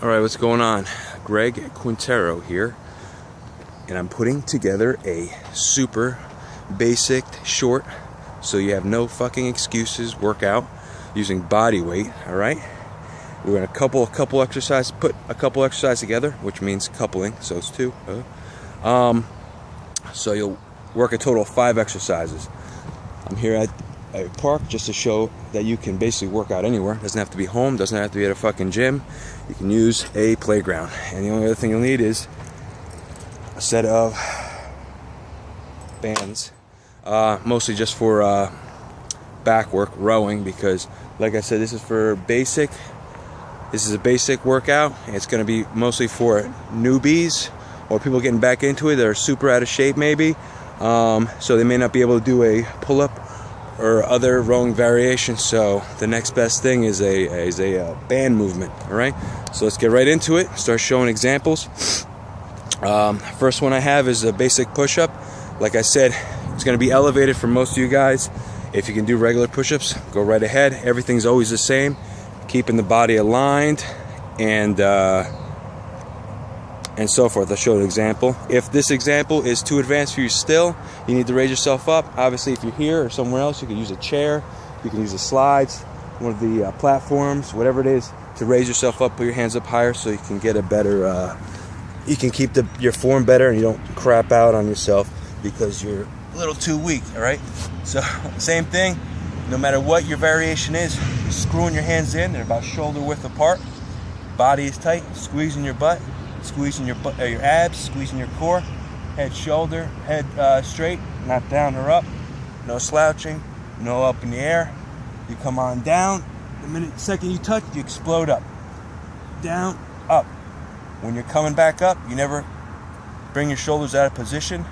Alright, what's going on? Greg Quintero here, and I'm putting together a super basic, short, so you have no fucking excuses workout using body weight. Alright? We're gonna put a couple exercises together, which means coupling, so it's two. So you'll work a total of 5 exercises. I'm here at a park just to show that you can basically work out anywhere. Doesn't have to be home, doesn't have to be at a fucking gym. You can use a playground. And the only other thing you'll need is a set of bands, mostly just for back work, rowing, because like I said, this is a basic workout, and it's going to be mostly for newbies or people getting back into it that are super out of shape maybe, so they may not be able to do a pull-up or other rowing variations. So the next best thing is a band movement. All right, so let's get right into it, start showing examples. First one I have is a basic push-up. Like I said, it's going to be elevated for most of you guys. If you can do regular push-ups, go right ahead. Everything's always the same, keeping the body aligned and so forth. I'll show an example. If this example is too advanced for you still, you need to raise yourself up. Obviously, if you're here or somewhere else, you can use a chair, you can use the slides, one of the platforms, whatever it is, to raise yourself up, put your hands up higher so you can get a better, you can keep your form better and you don't crap out on yourself because you're a little too weak. All right, so same thing, no matter what your variation is, screwing your hands in, they're about shoulder width apart, body is tight, squeezing your butt, squeezing your abs, squeezing your core, head shoulder, head straight, not down or up, no slouching, no up in the air. You come on down, the second you touch, you explode up, down, up. When you're coming back up, you never bring your shoulders out of position.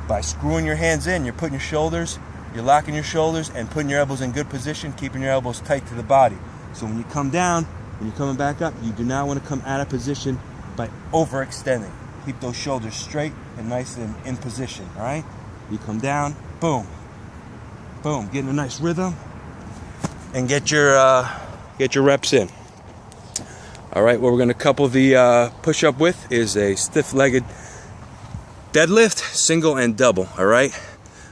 By screwing your hands in, you're putting your shoulders, you're locking your shoulders and putting your elbows in good position, keeping your elbows tight to the body. So when you come down, when you're coming back up, you do not want to come out of position by overextending. Keep those shoulders straight and nice and in position. All right, you come down, boom, boom, getting a nice rhythm, and get your reps in. All right, what we're going to couple the push-up with is a stiff-legged deadlift, single and double. All right,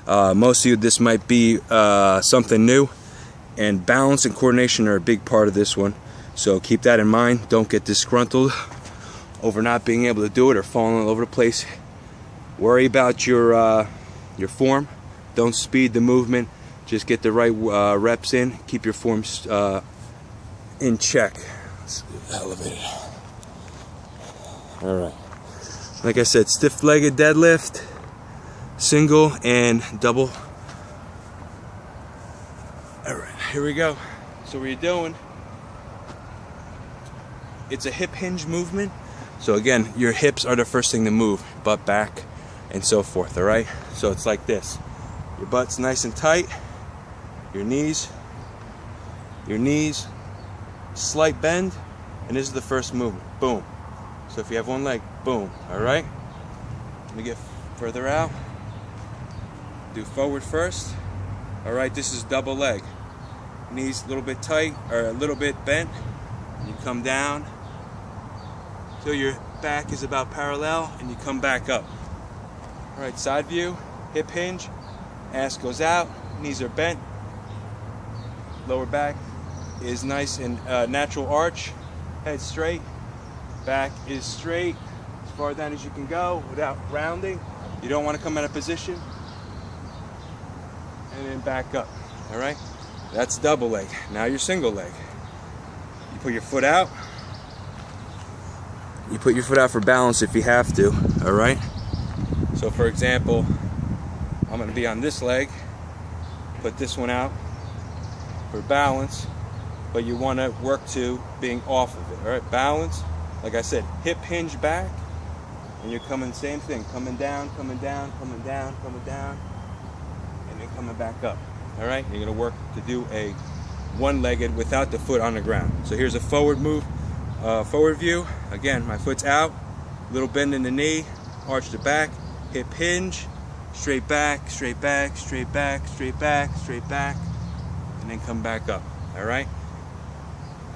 most of you, this might be something new, and balance and coordination are a big part of this one. So keep that in mind. Don't get disgruntled over not being able to do it or falling all over the place. Worry about your form. Don't speed the movement. Just get the right reps in. Keep your form in check. Let's elevate it. All right. Like I said, stiff-legged deadlift, single and double. All right, here we go. So what you're doing, it's a hip hinge movement. So again, your hips are the first thing to move, butt back and so forth. All right, so it's like this. Your butt's nice and tight, your knees, slight bend, and this is the first movement. Boom. So if you have one leg, boom. All right, let me get further out. Do forward first. All right, this is double leg. Knees a little bit tight or a little bit bent. You come down till your back is about parallel and you come back up. All right, side view, hip hinge, ass goes out, knees are bent, lower back is nice and natural arch, head straight, back is straight, as far down as you can go without rounding. You don't want to come out of position, and then back up. All right, that's double leg. Now your single leg. You put your foot out. You put your foot out for balance if you have to. All right, so for example, I'm going to be on this leg, put this one out for balance, but you want to work to being off of it. All right, balance, like I said, hip hinge back, and you're coming, same thing, coming down, coming down, coming down, coming down, and then coming back up. All right, you're going to work to do a one-legged without the foot on the ground. So here's a forward move, forward view. Again, my foot's out, little bend in the knee, arch the back, hip hinge, straight back, straight back, straight back, straight back, straight back, and then come back up. All right,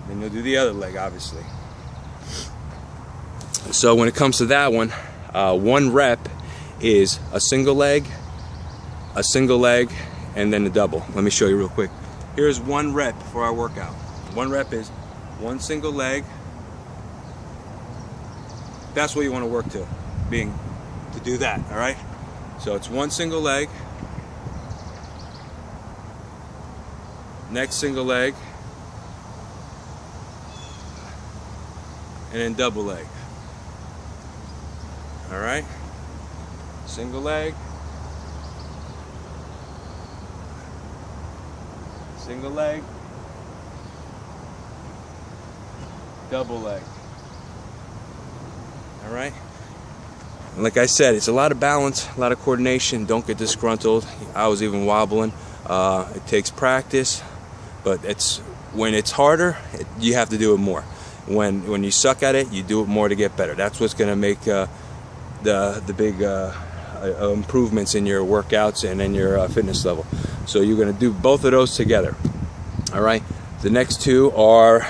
then you'll do the other leg, obviously. So when it comes to that one, 1 rep is a single leg, and then a double. Let me show you real quick. Here's 1 rep for our workout. 1 rep is 1 single leg. That's what you want to work to do that, all right? So it's 1 single leg, next single leg, and then double leg. All right? Single leg, single leg, double leg. All right? And like I said, it's a lot of balance, a lot of coordination. Don't get disgruntled. I was even wobbling. It takes practice, but when it's harder, you have to do it more. When you suck at it, you do it more to get better. That's what's going to make the big improvements in your workouts and in your fitness level. So you're going to do both of those together. All right. The next 2 are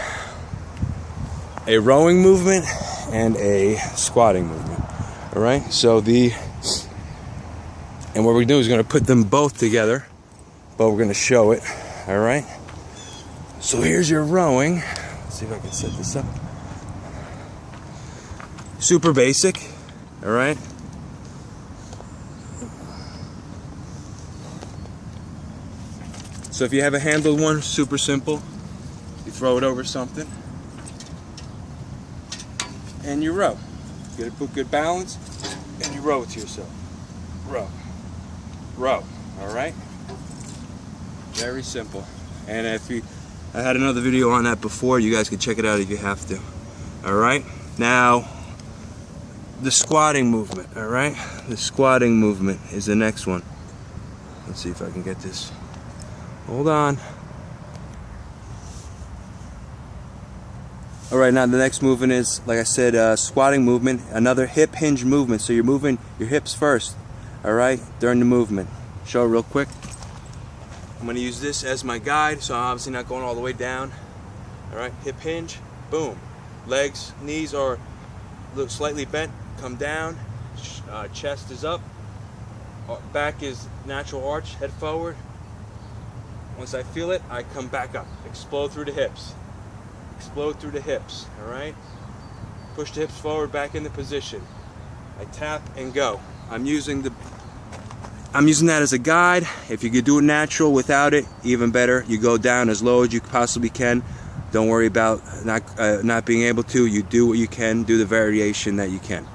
a rowing movement and a squatting movement. All right. So what we're going to do is going to put them both together, but we're going to show it. All right. So here's your rowing. Let's see if I can set this up. Super basic. All right. So if you have a handled one, super simple. You throw it over something and you row. You gotta put good balance and you row it to yourself. Row. Row. All right. Very simple. And I had another video on that before. You guys can check it out if you have to. All right. Now, the squatting movement. All right. The squatting movement is the next one. Let's see if I can get this. Hold on. All right. Now the next movement is, like I said, squatting movement. Another hip hinge movement. So you're moving your hips first. All right. During the movement. Show it real quick. I'm going to use this as my guide, so I'm obviously not going all the way down. All right, hip hinge, boom. Legs, knees are slightly bent, come down. Chest is up. Back is natural arch, head forward. Once I feel it, I come back up. Explode through the hips. Explode through the hips, all right? Push the hips forward, back into position. I tap and go. I'm using that as a guide. If you could do it natural without it, even better. You go down as low as you possibly can. Don't worry about not being able to. You do what you can. Do the variation that you can.